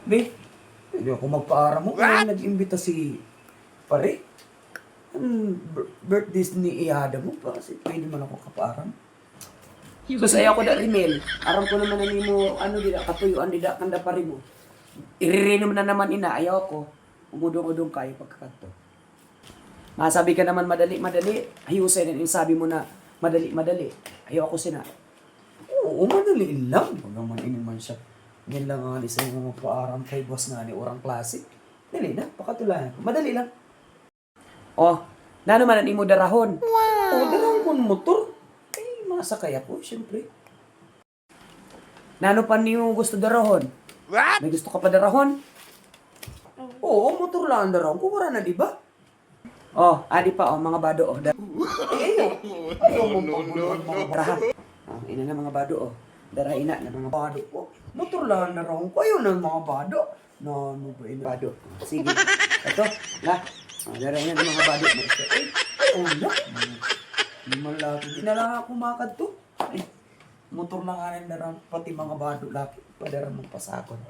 Be, hindi ako magpaara mo. Kaya nag-imbita si pare. Birthday ni Iada mo pa. Kasi pwede man ako kapaaram. So saya ko da email. Aram ko naman na mo, ano dida, katuyuan dida, kanda pare mo. Iririnom na naman ina, ayaw ko. Umudong-udong kayo pagkakato. Masabi ka naman madali-madali. Ayusin yung sabi mo na madali-madali. Ayaw ako sina. Oo, madali lang. Pag naman iniman siya. Yan lang ang alis ng mga paaram kay boss nga ni Orang Classic. Dali na, pakatulayan ko. Madali lang. Oh, na naman ang imo darahon. Wow! Oh, darahon ko ng motor. Eh, masakay ako, syempre. Nano pa niyo gusto darahon? What? May gusto ka pa darahon? Oo, motor lang ang darahon ko. Wala na, di ba? Oh, adi pa, oh, mga bado, oh. No. Darahan. Oh, ina na mga bado, oh. Daraina na mga bado ko. Motor lang na raw ko. Ayaw na mga bado. No, ano ba ina? Bado. Sige. Ito, na. Oh, daraina na mga bado. Oh, na. Hindi man laki. Hindi na lang ako makad to. Ay, motor lang nga na raw. Pati mga bado laki. Padara mong pasakon.